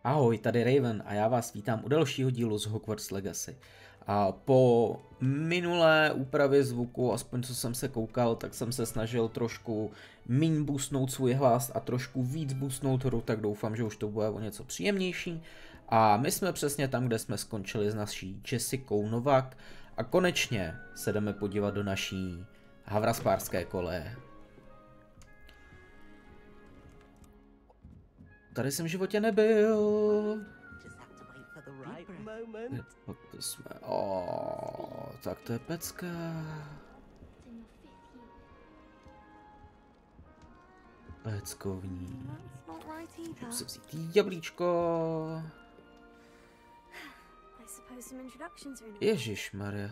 Ahoj, tady Raven a já vás vítám u dalšího dílu z Hogwarts Legacy. A po minulé úpravě zvuku, aspoň co jsem se koukal, tak jsem se snažil trošku míň boostnout svůj hlas a trošku víc boostnout hru, tak doufám, že už to bude o něco příjemnější. A my jsme přesně tam, kde jsme skončili s naší Jessicou Novak a konečně se jdeme podívat do naší havraspárské koleje. Tady jsem v životě nebyl. Pak to jsme... tak to je pecka. Peckovní. Můžu si vzít jablíčko. Ježišmarja.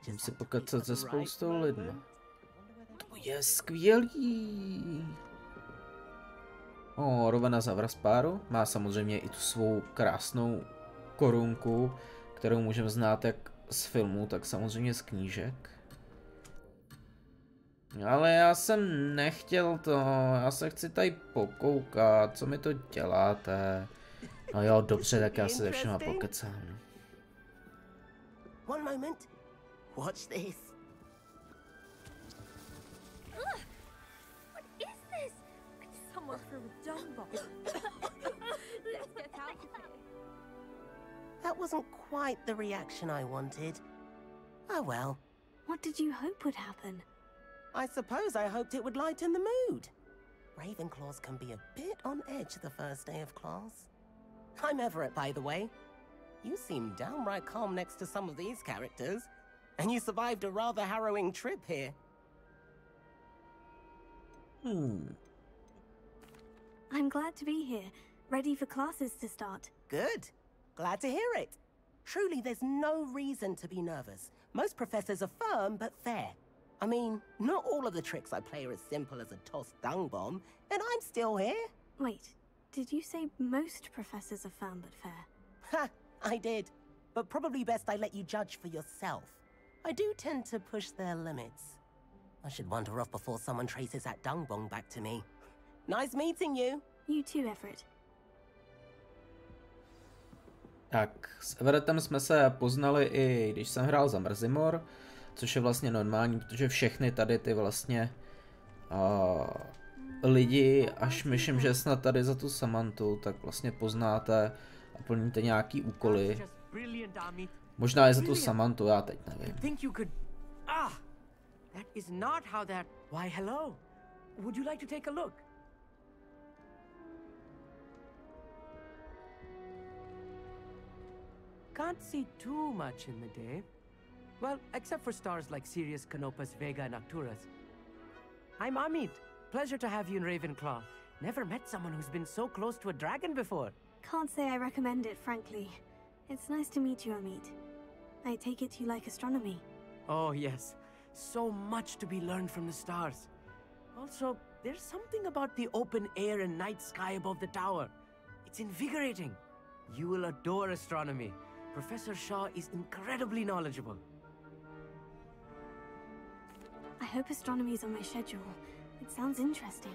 Můžu si pokecat se spoustou lidma. To je skvělý. Rovena z Havraspáru má samozřejmě i tu svou krásnou korunku, kterou můžeme znát jak z filmu, tak samozřejmě z knížek. Ale já jsem nechtěl to, já se chci tady pokoukat, co mi to děláte? No jo, dobře, tak já si se všema pokecám. One moment. Watch this. That wasn't quite the reaction I wanted. Oh well. What did you hope would happen? I suppose I hoped it would lighten the mood. Ravenclaws can be a bit on edge the first day of class. I'm Everett, by the way. You seem downright calm next to some of these characters. And you survived a rather harrowing trip here. I'm glad to be here, ready for classes to start. Good. Glad to hear it. Truly, there's no reason to be nervous. Most professors are firm but fair. I mean, not all of the tricks I play are as simple as a tossed dung bomb, and I'm still here. Wait, did you say most professors are firm but fair? Ha, I did. But probably best I let you judge for yourself. I do tend to push their limits. I should wander off before someone traces that dung bomb back to me. Nice meeting you. You too, Everett. Tak, s Everettem jsme se poznali i když jsem hrál za Mrzimor, což je vlastně normální, protože všechny tady ty vlastně lidi, až myslím, že snad tady za tu Samantu, tak vlastně poznáte a plníte nějaký úkoly. Možná je za tu Samantu, já teď nevím. That is not how that... Why, hello. Would you like to take a look? Can't see too much in the day. Well, except for stars like Sirius, Canopus, Vega, and Arcturus. I'm Amit. Pleasure to have you in Ravenclaw. Never met someone who's been so close to a dragon before. Can't say I recommend it, frankly. It's nice to meet you, Amit. I take it you like astronomy. Oh, yes. So much to be learned from the stars. Also, there's something about the open air and night sky above the tower. It's invigorating. You will adore astronomy. Professor Shaw is incredibly knowledgeable. I hope astronomy's on my schedule. It sounds interesting.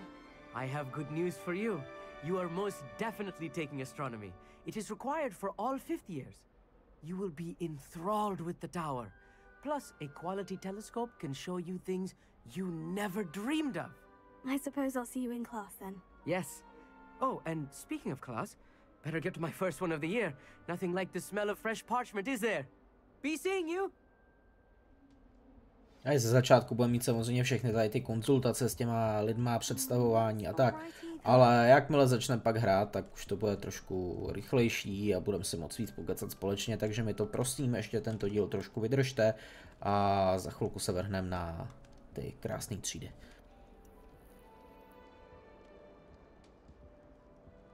I have good news for you. You are most definitely taking astronomy. It is required for all fifth years. You will be enthralled with the tower. Plus, a quality telescope can show you things you never dreamed of. I suppose I'll see you in class then. Yes. Oh, and speaking of class, better get to my first one of the year. Nothing like the smell of fresh parchment, is there? Be seeing you. A i ze začátku budeme mít samozřejmě všechny tady ty konzultace s těma lidma, představování a tak. Ale jakmile začneme pak hrát, tak už to bude trošku rychlejší a budeme si moc víc pokecat společně, takže mi to prosím ještě tento díl trošku vydržte a za chvilku se vrhneme na ty krásné třídy.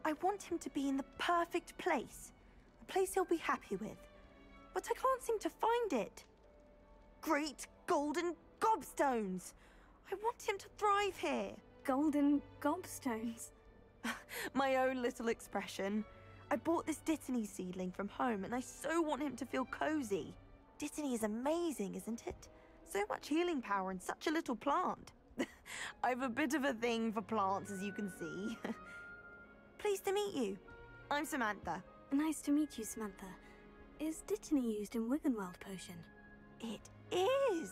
I want him to be in the perfect place. A place he'll be happy with. But I can't seem to find it. Great golden gobstones! I want him to thrive here. Golden gobstones. My own little expression. I bought this Dittany seedling from home and I so want him to feel cozy. Dittany is amazing, isn't it? So much healing power in such a little plant. I've a bit of a thing for plants, as you can see. Pleased to meet you. I'm Samantha. Nice to meet you, Samantha. Is Dittany used in Wiggenweld potion? It is.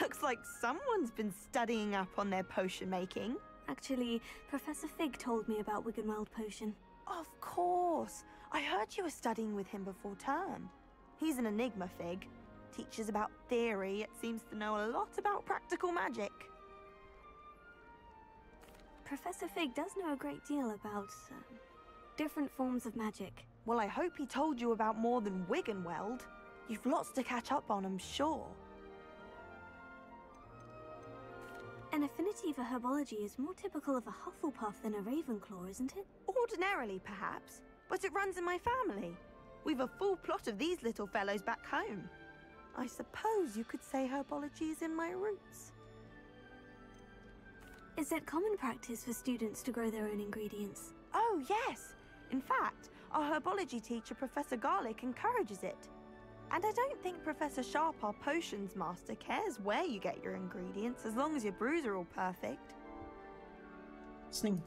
Looks like someone's been studying up on their potion making. Actually, Professor Fig told me about Wiggenweld potion. Of course. I heard you were studying with him before term. He's an enigma, Fig. Teaches about theory, yet seems to know a lot about practical magic. Professor Fig does know a great deal about different forms of magic. Well, I hope he told you about more than Wiggenweld. You've lots to catch up on, I'm sure. An affinity for herbology is more typical of a Hufflepuff than a Ravenclaw, isn't it? Ordinarily, perhaps, but it runs in my family. We've a full plot of these little fellows back home. I suppose you could say herbology is in my roots. Is it common practice for students to grow their own ingredients? Oh, yes. In fact, our herbology teacher, Professor Garlick, encourages it. And I don't think Professor Sharp, our potions master, cares where you get your ingredients, as long as your brews are all perfect. Sning.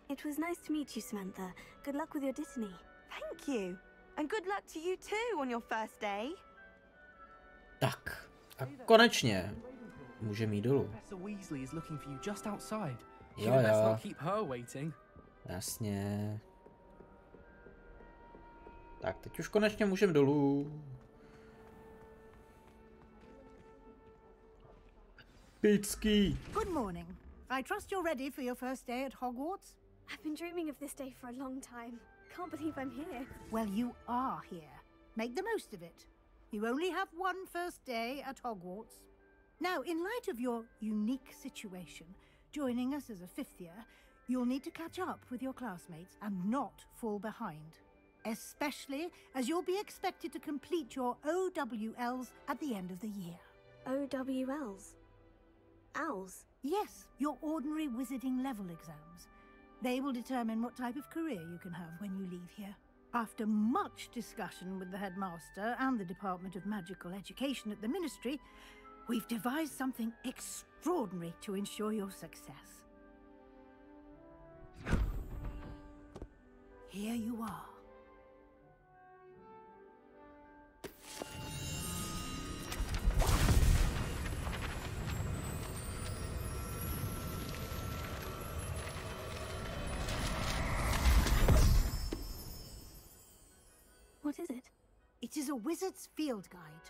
It was nice to meet you, Samantha. Good luck with your Dittany. Thank you. And good luck to you too on your first day. Tak, a konečně můžeme jít dolů. Professor Weasley is looking for you just outside. Jo, You best jo. not keep her waiting. Jasně. Tak, teď už konečně můžeme dolů. Picky. Good morning. I trust you're ready for your first day at Hogwarts? I've been dreaming of this day for a long time. Can't believe I'm here. Well, you are here. Make the most of it. You only have one first day at Hogwarts. Now, in light of your unique situation, joining us as a fifth year, you'll need to catch up with your classmates and not fall behind. Especially as you'll be expected to complete your OWLs at the end of the year. OWLs? Owls? Yes, your ordinary wizarding level exams. They will determine what type of career you can have when you leave here. After much discussion with the headmaster and the Department of Magical Education at the Ministry, we've devised something extraordinary to ensure your success. Here you are. What is it? It is a wizard's field guide.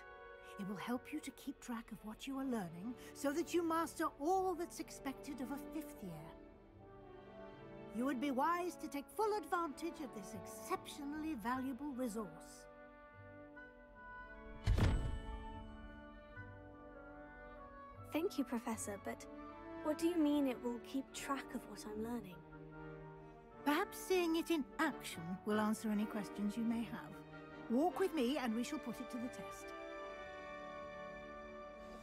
It will help you to keep track of what you are learning so that you master all that's expected of a fifth year. You would be wise to take full advantage of this exceptionally valuable resource. Thank you, Professor, but what do you mean it will keep track of what I'm learning? Perhaps seeing it in action will answer any questions you may have. Walk with me and we shall put it to the test.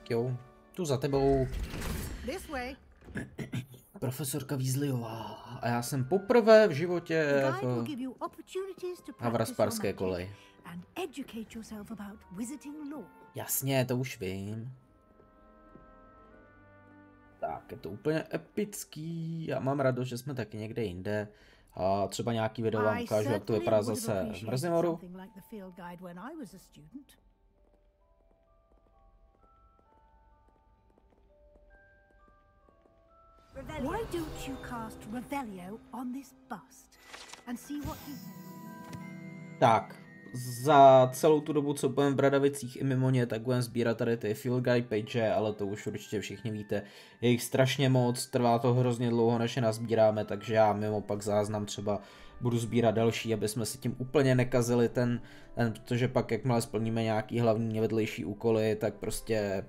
Jo, tu za tebou. This way. Profesorka Weasleyová. A já jsem poprvé v životě The guide will give you opportunities to na practice your Vrasparské magic koleji. and educate yourself about wizarding lore. Jasně, to už vím. Tak, je to úplně epický. Já mám radost, že jsme taky někde jinde. A třeba nějaký video vám ukážu, jak to vypadá zase v Mrzimoru. Why don't you cast Revelio on this bust and see what he... Tak, za celou tu dobu, co budeme v Bradavicích i mimo ně, tak budeme sbírat tady ty field guide page, ale to už určitě všichni víte. Je jich strašně moc, trvá to hrozně dlouho, než je nazbíráme, takže já mimo pak záznam třeba budu sbírat další, aby jsme si tím úplně nekazili ten, protože pak jakmile splníme nějaký hlavní vedlejší úkoly, tak prostě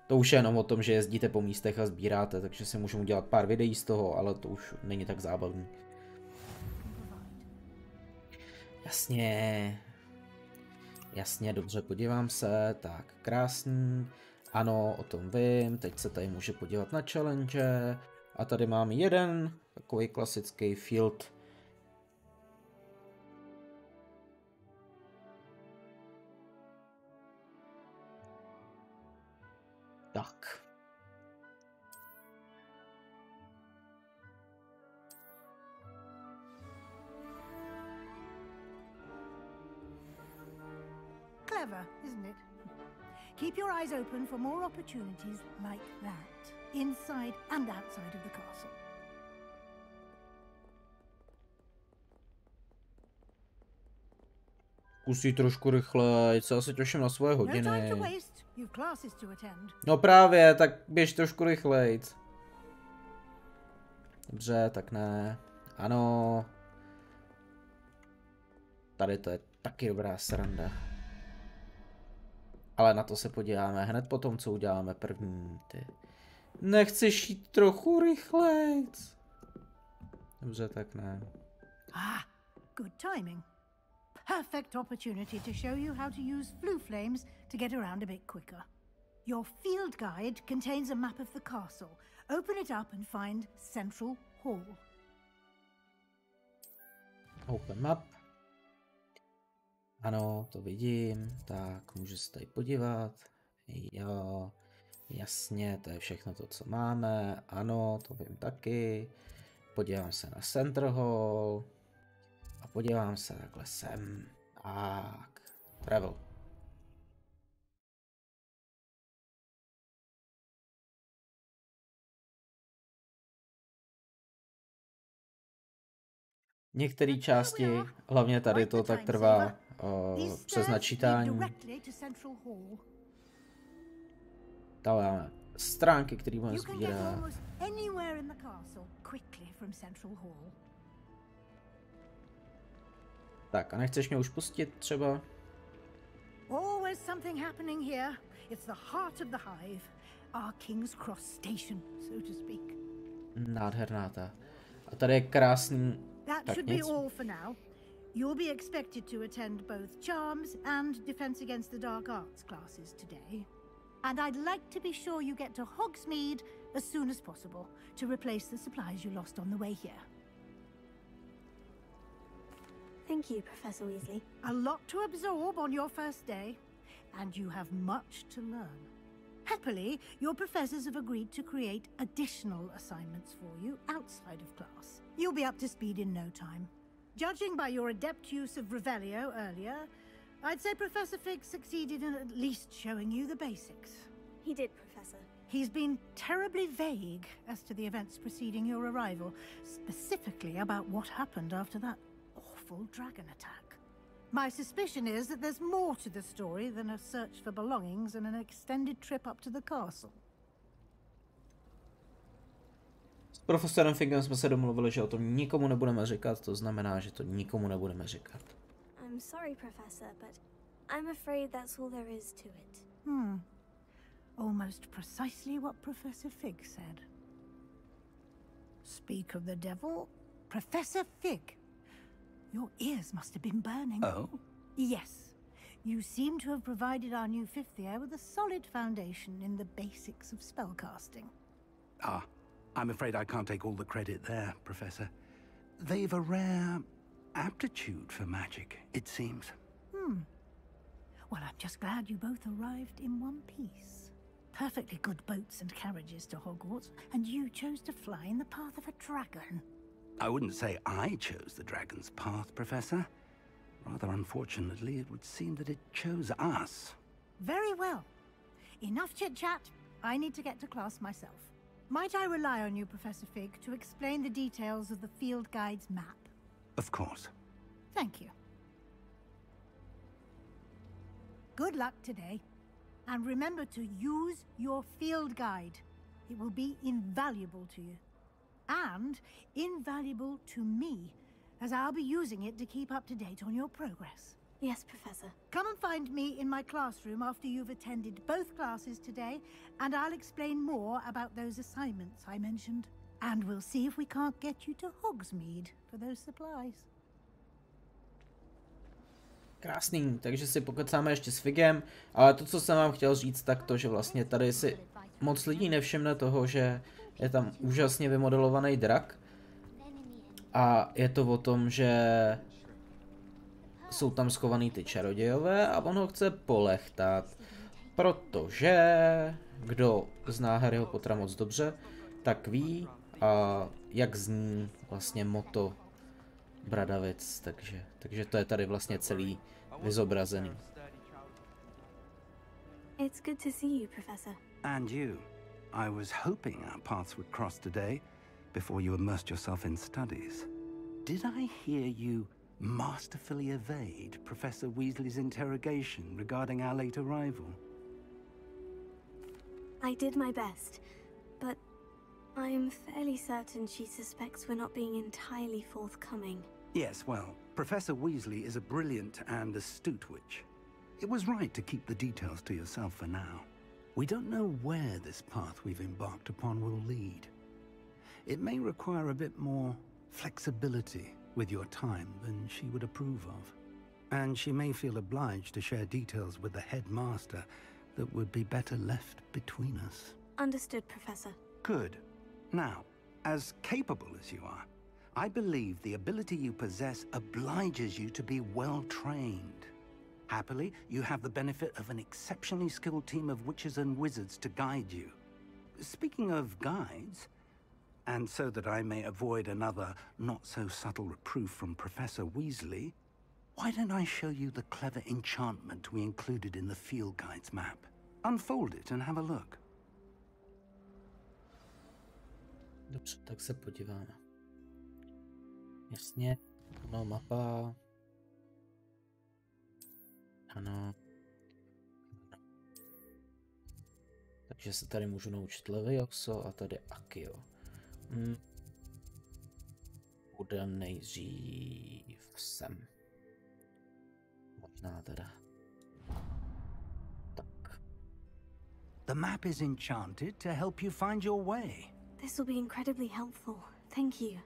to už je jenom o tom, že jezdíte po místech a sbíráte, takže si můžu udělat pár videí z toho, ale to už není tak zábavný. Jasně. Jasně, dobře, podívám se, tak krásný, ano, o tom vím, teď se tady může podívat na challenge a tady mám jeden takový klasický field. Tak. clever, isn't it? Keep your eyes open for more opportunities like that, inside and outside of the castle. Zkusí trošku rychleji, já se těším na svoje No time hodiny. to waste. You've classes to attend. No právě, tak běž trošku rychleji. Dobře, tak ne. Ano. Tady to je taky dobrá sranda. Ale na to se podíváme hned po tom, co uděláme první. Ty. Nechceš jít trochu rychleji? Dobře, tak ne. Ah, good timing. Perfect opportunity to show you how to use flue flames to get around a bit quicker. Your field guide contains a map of the castle. Open it up and find Central Hall. Open map. Ano, to vidím. Tak, můžu se tady podívat. Jo, jasně, to je všechno to, co máme. Ano, to vím taky. Podívám se na Center Hall. A podívám se takhle sem. Tak, travel. Některé části, hlavně tady to, tak trvá přes načítání. Tady máme stránky, které budeme sbírat. Tak a nechceš mě už pustit třeba? Always something happening here. It's the heart of the hive. Our King's Cross station, so to speak. Nádherná ta. A tady je krásný. That should be all for now. You'll be expected to attend both Charms and Defense Against the Dark Arts classes today. And I'd like to be sure you get to Hogsmeade as soon as possible to replace the supplies you lost on the way here. Thank you, Professor Weasley. A lot to absorb on your first day, and you have much to learn. Happily, your professors have agreed to create additional assignments for you outside of class. You'll be up to speed in no time. Judging by your adept use of Revelio earlier, I'd say Professor Fig succeeded in at least showing you the basics. He did, Professor. He's been terribly vague as to the events preceding your arrival, specifically about what happened after that awful dragon attack. My suspicion is that there's more to the story than a search for belongings and an extended trip up to the castle. S profesorem Figem jsme se domluvili, že o tom nikomu nebudeme říkat, to znamená, že to nikomu nebudeme říkat. I'm sorry, Professor, but I'm afraid that's all there is to it. Almost precisely what Professor Fig said. Speak of the devil, Professor Fig. Your ears must have been burning. Oh? Yes. You seem to have provided our new fifth year with a solid foundation in the basics of spellcasting. Ah, I'm afraid I can't take all the credit there, Professor. They've a rare aptitude for magic, it seems. Well, I'm just glad you both arrived in one piece. Perfectly good boats and carriages to Hogwarts, and you chose to fly in the path of a dragon. I wouldn't say I chose the dragon's path, Professor. Rather unfortunately, it would seem that it chose us. Very well. Enough chit-chat. I need to get to class myself. Might I rely on you, Professor Fig, to explain the details of the field guide's map? Of course. Thank you. Good luck today. And remember to use your field guide. It will be invaluable to you. And invaluable to me, as I'll be using it to keep up to date on your progress. Yes, Professor. Come and find me in my classroom after you've attended both classes today, and I'll explain more about those assignments I mentioned. And we'll see if we can't get you to Hogsmeade for those supplies. Krásný, takže si pokecáme ještě s Figem, ale to, co jsem vám chtěl říct, tak to, že vlastně tady si moc lidí nevšimne toho, že je tam úžasně vymodelovaný drak. A je to o tom, že jsou tam schovaný ty čarodějové a on ho chce polechtat. Protože, kdo zná Harryho Pottera moc dobře, tak ví, jak zní vlastně motto Bradavic, takže to je tady vlastně celý vyzobrazený. It's good to see you, Professor. And you. I was hoping our paths would cross today, before you immersed yourself in studies. Did I hear you masterfully evade Professor Weasley's interrogation regarding our late arrival? I did my best, but I am fairly certain she suspects we're not being entirely forthcoming. Yes, well, Professor Weasley is a brilliant and astute witch. It was right to keep the details to yourself for now. We don't know where this path we've embarked upon will lead. It may require a bit more flexibility with your time than she would approve of. And she may feel obliged to share details with the headmaster that would be better left between us. Understood, Professor. Good. Now, as capable as you are, I believe the ability you possess obliges you to be well trained. Happily, you have the benefit of an exceptionally skilled team of witches and wizards to guide you. Speaking of guides, and so that I may avoid another not-so-subtle reproof from Professor Weasley, why don't I show you the clever enchantment we included in the field guide's map? Unfold it and have a look. Dobře, tak se podíváme. Jasně, ano, mapa. Ano. Takže se tady můžu naučit Levioso a tady Akio. Bude nejdřív sem. Možná teda. Tak. The map is enchanted to help you find your way. This will be incredibly helpful. Thank you.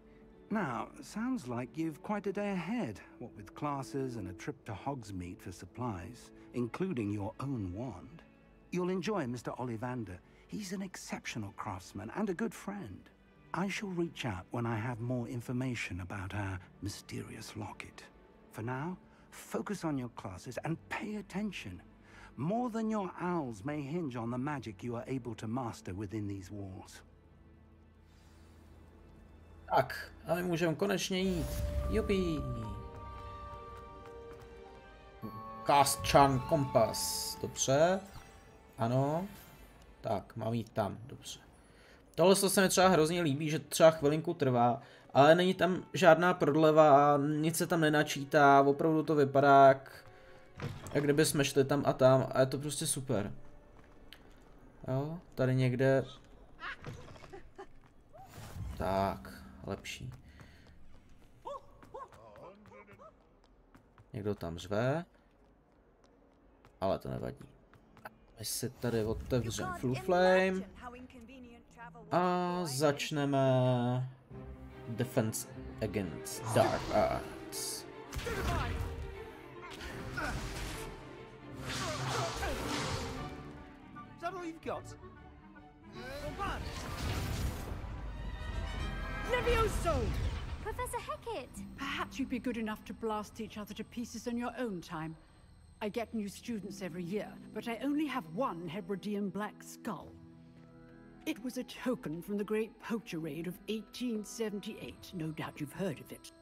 Now, sounds like you've quite a day ahead, what with classes and a trip to Hogsmeade for supplies, including your own wand. You'll enjoy Mr. Ollivander. He's an exceptional craftsman and a good friend. I shall reach out when I have more information about our mysterious locket. For now, focus on your classes and pay attention. More than your owls may hinge on the magic you are able to master within these walls. Tak, a my můžeme konečně jít. Jupi. Cast Charm Kompas. Dobře. Ano. Tak, mám jít tam. Dobře. Tohle se mi třeba hrozně líbí, že třeba chvilinku trvá, ale není tam žádná prodleva, nic se tam nenačítá, opravdu to vypadá jak kdyby jsme šli tam a je to prostě super. Jo, tady někde. Tak, lepší. Někdo tam řve, ale to nevadí. My si tady otevřeme Flame a začneme Defense Against Dark Arts. Is that all you've got? Levioso! Professor Hecat! Perhaps you'd be good enough to blast each other to pieces in your own time. I get new students every year, but I only have one Hebridean black skull. It was a token from the Great Poacher Raid of 1878. No doubt you've heard of it.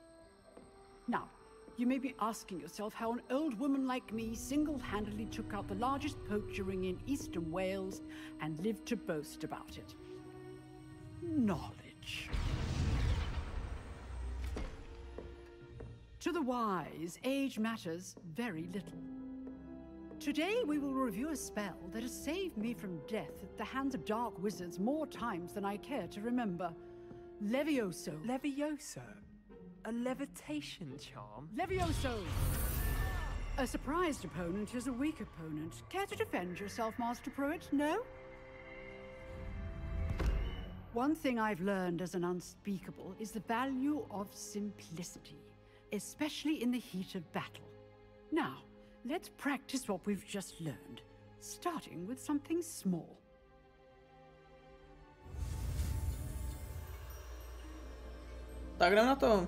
Now, you may be asking yourself how an old woman like me single-handedly took out the largest poacher ring in eastern Wales and lived to boast about it. Knowledge. To the wise, age matters very little. Today we will review a spell that has saved me from death at the hands of dark wizards more times than I care to remember. Levioso. Levioso? A levitation charm? Levioso! A surprised opponent is a weak opponent. Care to defend yourself, Master Pruitt? No? One thing I've learned as an unspeakable is the value of simplicity, especially in the heat of battle. Now, let's practice what we've just learned, starting with something small. Tak jdem na to.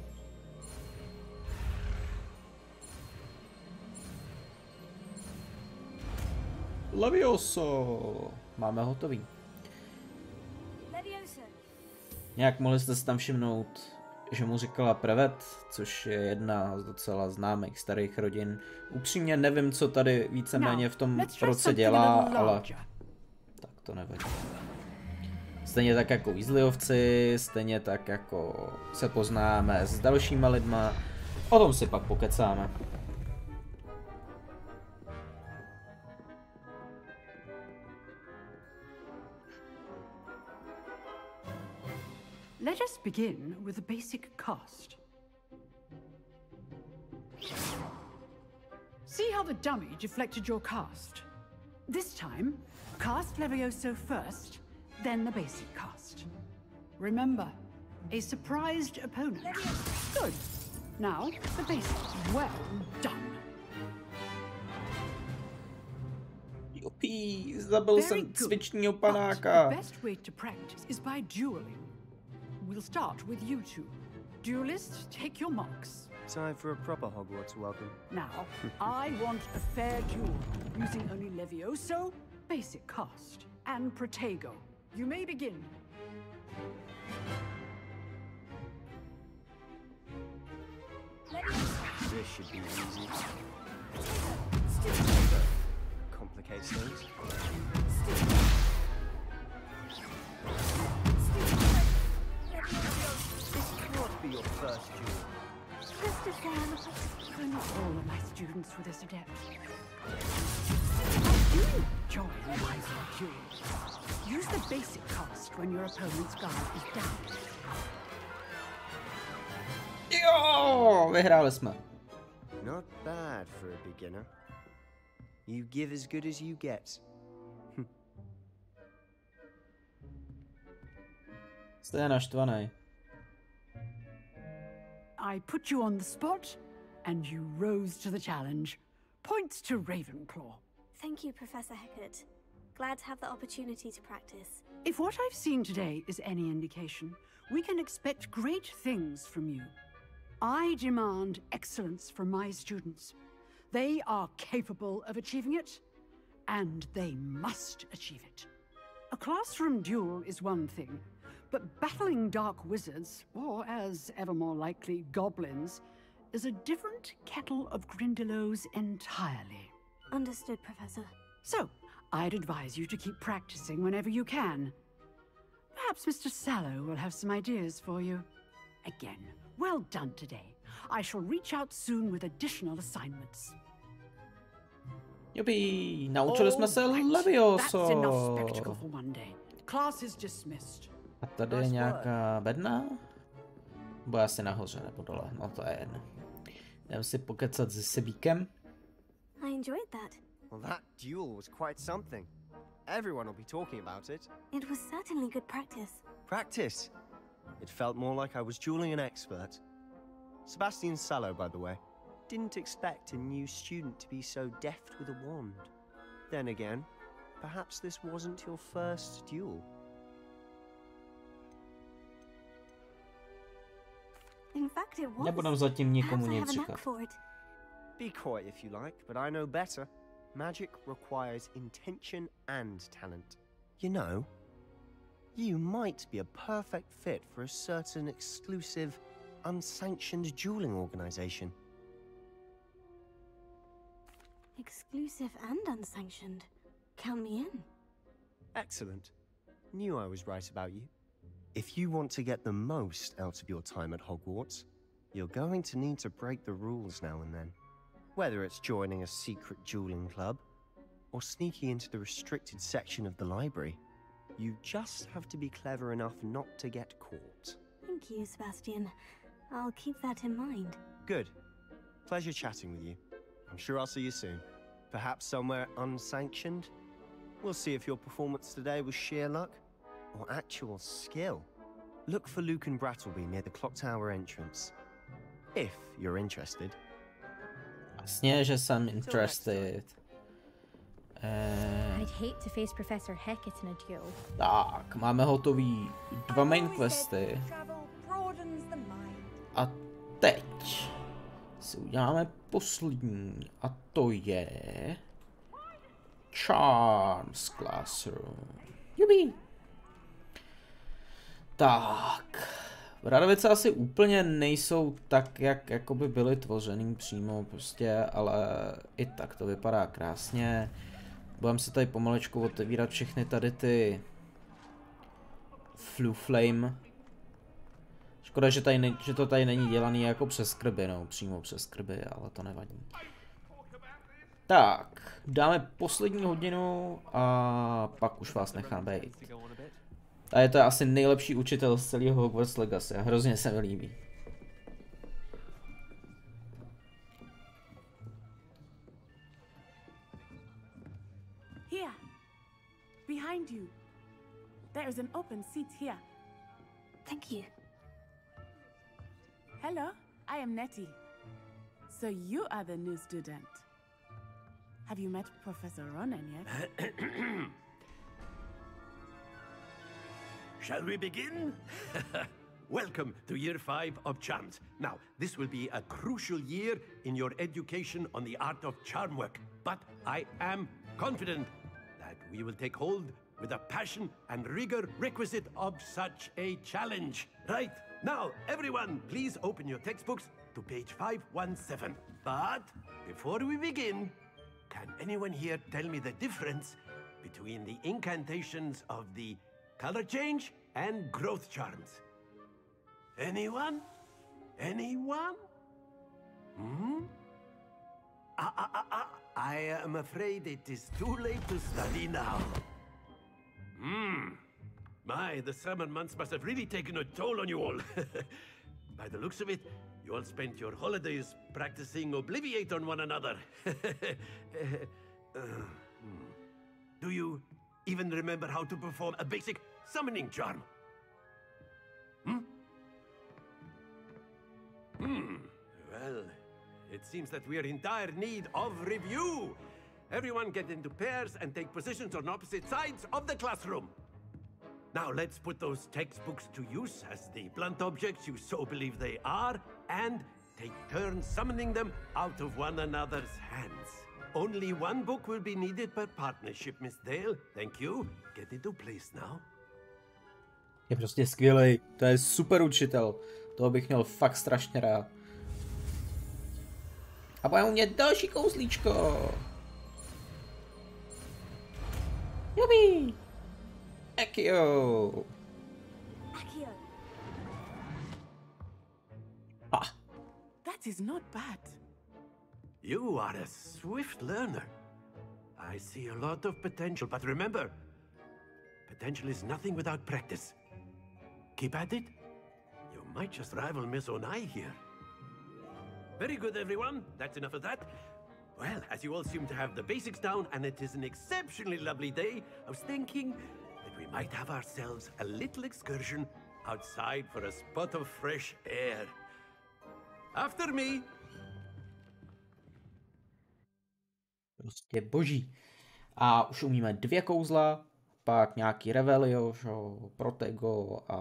Levioso. Máme hotový. Levioso. Nějak mohli jste si tam všimnout, že mu říkala Prevet, což je jedna z docela známých starých rodin. Upřímně nevím, co tady víceméně v tom roce dělá, ale tak to nevím. Stejně tak jako Weasleyovci, stejně tak jako se poznáme s dalšíma lidma, o tom si pak pokecáme. Let us begin with the basic cast. See how the dummy deflected your cast? This time, cast Levioso first, then the basic cast. Remember, a surprised opponent. Good. Now, the basic. Well done. Jupí, zabil jsem cvičního panáka. The best way to practice is by dueling. We'll start with you two. Duelists, take your marks. Time for a proper Hogwarts welcome. Now, I want a fair duel, using only Levioso, basic cast, and Protego. You may begin. This should be easy. Complicates things. This cannot be your first duel. Just a fan. Not all of my students were this adept. You enjoy my duels. Use the basic cast when your opponent's guard is down. Jo, vyhráli jsme. Not bad for a beginner. You give as good as you get. Jste naštvaný. I put you on the spot, and you rose to the challenge. Points to Ravenclaw. Thank you, Professor Hecat. Glad to have the opportunity to practice. If what I've seen today is any indication, we can expect great things from you. I demand excellence from my students. They are capable of achieving it, and they must achieve it. A classroom duel is one thing, but battling dark wizards, or as ever more likely, goblins, is a different kettle of Grindylows entirely. Understood, Professor. So, I'd advise you to keep practicing whenever you can. Perhaps Mr. Sallow will have some ideas for you. Again, well done today. I shall reach out soon with additional assignments. Jupi, naučili jsme se Levioso. That's enough spectacle for one day. Class is dismissed. A tady je nějaká bedna? Bude asi nahoře nebo dole, no to je jedno. Jdem si pokecat se Sebíkem. I enjoyed that. Well, that duel was quite something. Everyone will be talking about it. It was certainly good practice. Practice? It felt more like I was dueling an expert. Sebastian Sallow, by the way. Didn't expect a new student to be so deft with a wand. Then again, perhaps this wasn't your first duel. In fact, it was. Nebudem zatím nikomu Perhaps I nic have a knack říkat. for it. Be coy if you like, but I know better. Magic requires intention and talent. You know, you might be a perfect fit for a certain exclusive, unsanctioned dueling organization. Exclusive and unsanctioned. Count me in. Excellent. Knew I was right about you. If you want to get the most out of your time at Hogwarts, you're going to need to break the rules now and then. Whether it's joining a secret dueling club, or sneaking into the restricted section of the library, you just have to be clever enough not to get caught. Thank you, Sebastian. I'll keep that in mind. Good. Pleasure chatting with you. I'm sure I'll see you soon. Perhaps somewhere unsanctioned? We'll see if your performance today was sheer luck or actual skill. Look for Luke and Brattleby near the clock tower entrance. If you're interested. Jasně, že jsem interested. I'd hate to face Professor Hecat in a duel. Tak, máme hotový 2 main questy. A teď si uděláme poslední. A to je Charms Classroom. Jubi. Tak, Radovice asi úplně nejsou tak, jak jakoby byly tvořený přímo prostě, ale i tak to vypadá krásně. Budeme se tady pomalečku otevírat všechny tady ty Flame. Škoda, že to tady není dělaný jako přes krby, no, přímo přes krby, ale to nevadí. Tak, dáme poslední hodinu a pak už vás nechám být. Tady to je asi nejlepší učitel z celého Hogwarts Legacy a hrozně se mi líbí. Here, behind you. There is an open seat here. Thank you. Hello, I am Nettie. So you are the new student. Have you met Professor Ronan yet? Shall we begin? Welcome to Year 5 of Charms. Now, this will be a crucial year in your education on the art of charm work. But I am confident that we will take hold with the passion and rigor requisite of such a challenge. Right, now, everyone, please open your textbooks to page 517. But before we begin, can anyone here tell me the difference between the incantations of the color change and growth charms? Anyone? Anyone? I am afraid it is too late to study now. My, the summer months must have really taken a toll on you all. By the looks of it, you all spent your holidays practicing Obliviate on one another. Do you even remember how to perform a basic summoning charm? Well, it seems that we are in dire need of review. Everyone get into pairs and take positions on opposite sides of the classroom. Now let's put those textbooks to use as the blunt objects you so believe they are, and take turns summoning them out of one another's hands. Only one book will be needed per partnership, Miss Dale. Thank you. Get into place now. Je prostě skvělej, to je super učitel. Toho bych měl fakt strašně rád. A budeme umět další kouzlíčko. Jubi! Ekio! That is not bad. You are a swift learner. I see a lot of potential, but remember, potential is nothing without practice. Keep at it. You might just rival Miss Onai here. Very good, everyone. That's enough of that. Well, as you all seem to have the basics down, and it is an exceptionally lovely day, I was thinking that we might have ourselves a little excursion outside for a spot of fresh air. After me. Prostě boží. A už umíme 2 kouzla, pak nějaký revelio, protego a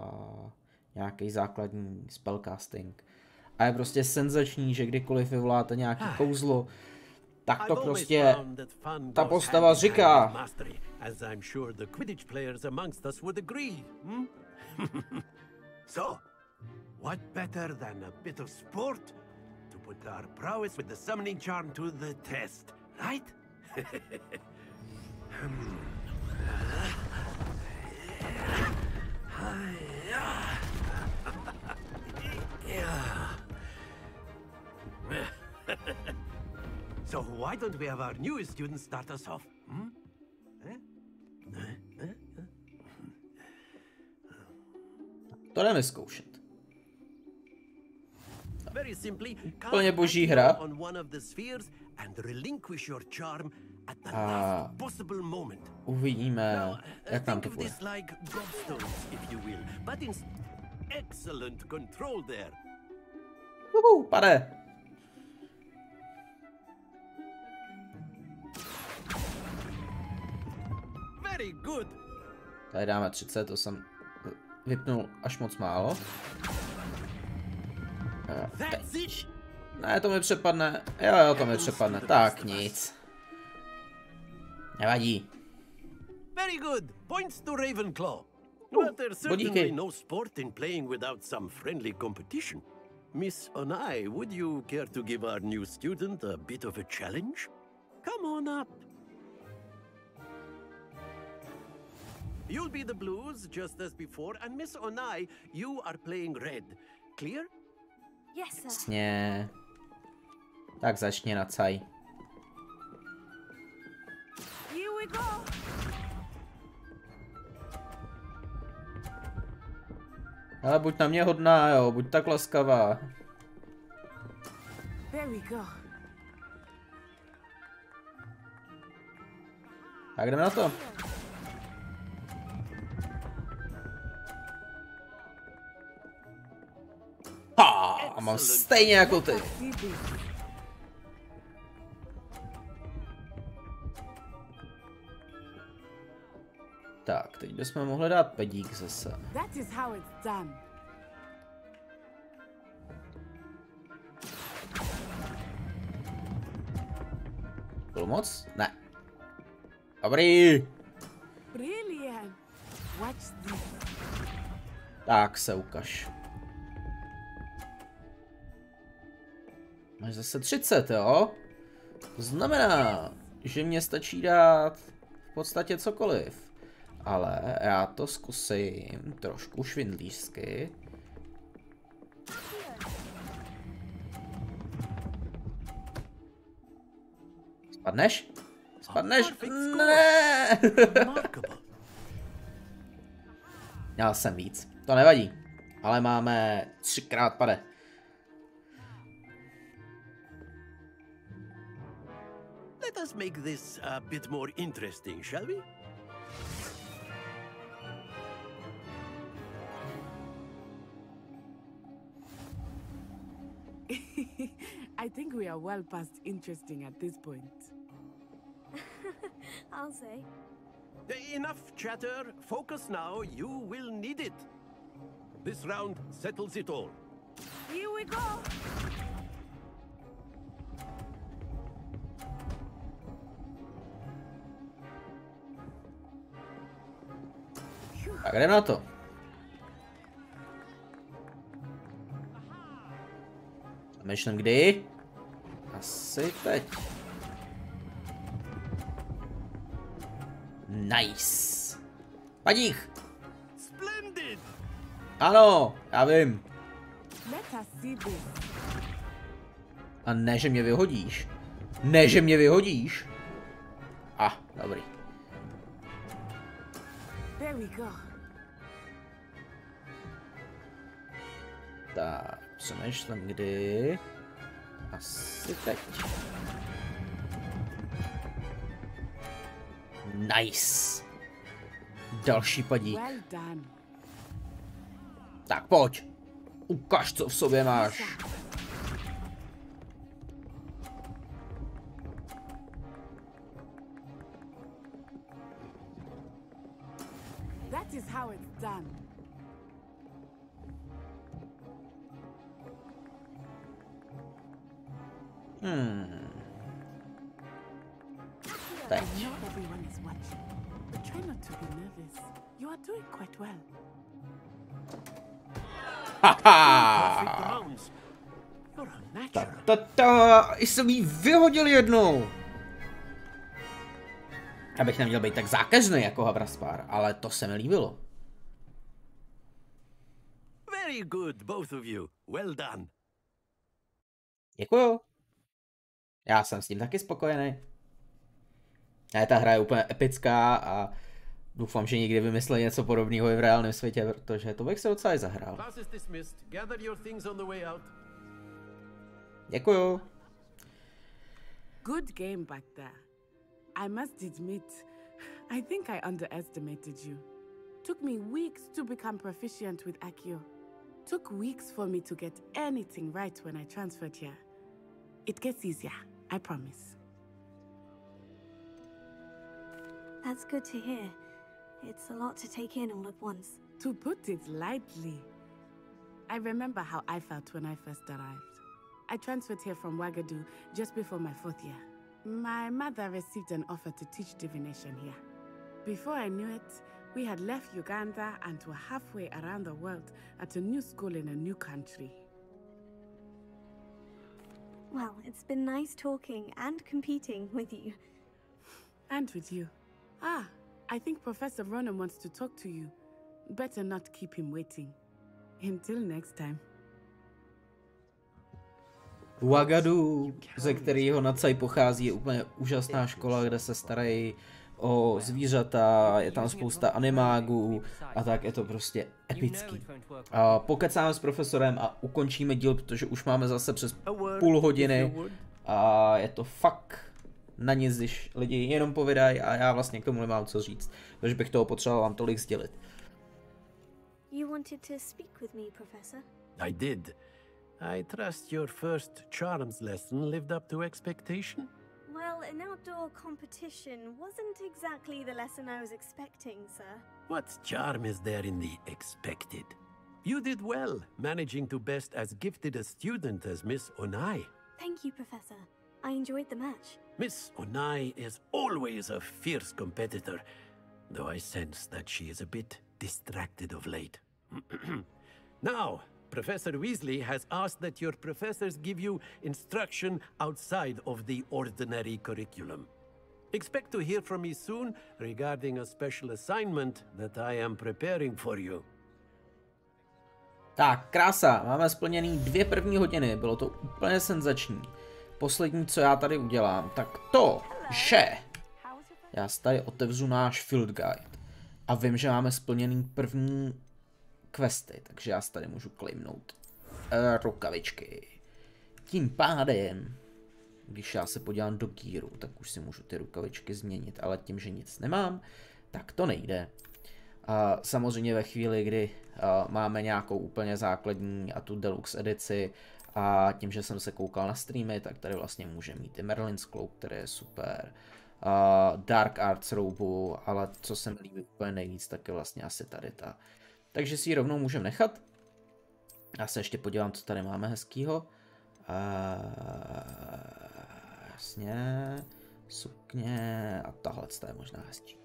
nějaký základní spellcasting. A je prostě senzační, že kdykoliv vyvoláte nějaký kouzlo, tak to prostě ta postava říká. So, what better than a bit of sport to put our prowess with the summoning charm to the test, right? So why don't we have our newest student start us off? To jdeme zkoušet. Very simply, úplně boží hra. A uvidíme, jak nám to půjde. Pade! Tady dáme 30, to jsem vypnul až moc málo. Teď. Ne, to mi přepadne. Jo, to mi přepadne. Tak nic. Nevadí. Very good. Points to Ravenclaw. But there's certainly no sport in playing without some friendly competition. Miss Onai, would you care to give our new student a bit of a challenge? Come on up. You'll be the blues, just as before, and Miss Onai, you are playing red. Clear? Yes, sir. Jasně. Tak začni na caj. Here we go. Ale buď na mě hodná, jo, buď tak laskavá. There we go. Tak jdeme na to. A mám stejně jako ty. Tak, teď bychom mohli dát pedík zase. That is how it's done. Bylo moc? Ne. Dobrý. Brilliant. Watch this. Tak se ukaž. Máš zase 30, jo? To znamená, že mě stačí dát v podstatě cokoliv. Ale já to zkusím trošku švindlířsky. Spadneš? Spadneš? Ne! Měl jsem víc. To nevadí. Ale máme 3krát pade. Let us make this a bit more interesting, shall we? I think we are well past interesting at this point. I'll say. Enough chatter. Focus now. You will need it. This round settles it all. Here we go. Tak jdem na to. Myšlím kdy? Asi teď. Nice. Padích. Splendid. Ano, já vím. Let us see this. A ne, že mě vyhodíš. Ne, že mě vyhodíš. Dobrý. There we go. Tak, přemýšlím kdy. Asi teď. Nice. Další padík. Well done. Tak pojď. Ukaž, co v sobě máš. That is how it's done. Teď. I know everyone is watching, but try not to be nervous. You are doing quite well. Haha! Jsem jí vyhodil jednou. Abych neměl být tak zákeřný jako Havraspár, ale to se mi líbilo. Very good, both of you. Well done. Děkuju. Já jsem s tím taky spokojený. Ta hra je úplně epická a doufám, že někdy vymyslí něco podobného i v reálném světě, protože to bych se docela zahrál. Děkuju. Good game back there. I must admit, I think I underestimated you. Took me weeks to become proficient with Accio. Took weeks for me to get anything right when I transferred here. It gets easier, I promise. That's good to hear. It's a lot to take in all at once. To put it lightly. I remember how I felt when I first arrived. I transferred here from Wagadu just before my 4th year. My mother received an offer to teach divination here. Before I knew it, We had left Uganda and were halfway around the world at a new school in a new country. Well, it's been nice talking and competing with you. And with you. Ah, I think Professor Ronan wants to talk to you. Better not keep him waiting. Until next time. Ouagadougou, ze kterého Nacaj pochází, je úplně úžasná škola, kde se starají o zvířata, je tam spousta animágů a tak, je to prostě epický. Pokecáme s profesorem a ukončíme díl, protože už máme zase přes půl hodiny a je to fakt na nic, když lidi jenom povídají a já vlastně k tomu nemám co říct, protože bych toho potřeboval vám tolik sdělit. You wanted to speak with me, Professor? I did. I trust your first charms lesson lived up to expectation? Well, an outdoor competition wasn't exactly the lesson I was expecting, sir. What charm is there in the expected? You did well, managing to best as gifted a student as Miss Onai. Thank you, Professor. I enjoyed the match. Miss Onai is always a fierce competitor, though I sense that she is a bit distracted of late. Now, Professor Weasley has asked that your professors give you instruction outside of the ordinary curriculum. Expect to hear from me soon regarding a special assignment that I am preparing for you. Tak, krása, máme splněný 2 první hodiny, bylo to úplně senzační. Poslední, co já tady udělám, tak to, že já si tady otevřu náš field guide a vím, že máme splněný první questy, takže já si tady můžu claimnout rukavičky. Tím pádem, když já se podívám do gearu, tak už si můžu ty rukavičky změnit, ale tím, že nic nemám, tak to nejde. A samozřejmě ve chvíli, kdy máme nějakou úplně základní a tu deluxe edici a tím, že jsem se koukal na streamy, tak tady vlastně může mít i Merlin's Cloak, který je super. Dark Arts roubu, ale co se mi líbí úplně nejvíc, tak je vlastně asi tady ta. Takže si ji rovnou můžeme nechat. Já se ještě podívám, co tady máme hezkýho. Jasně. Sukně a tahle je možná hezčí.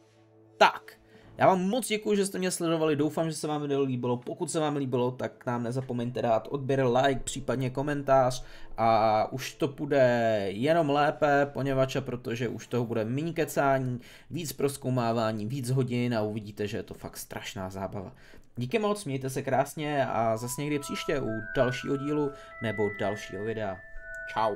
Tak. Já vám moc děkuji, že jste mě sledovali, doufám, že se vám video líbilo. Pokud se vám líbilo, tak nám nezapomeňte dát odběr, like, případně komentář a už to půjde jenom lépe, poněvadž protože už toho bude méně kecání, víc prozkoumávání, víc hodin a uvidíte, že je to fakt strašná zábava. Díky moc, mějte se krásně a zase někdy příště u dalšího dílu nebo dalšího videa. Čau.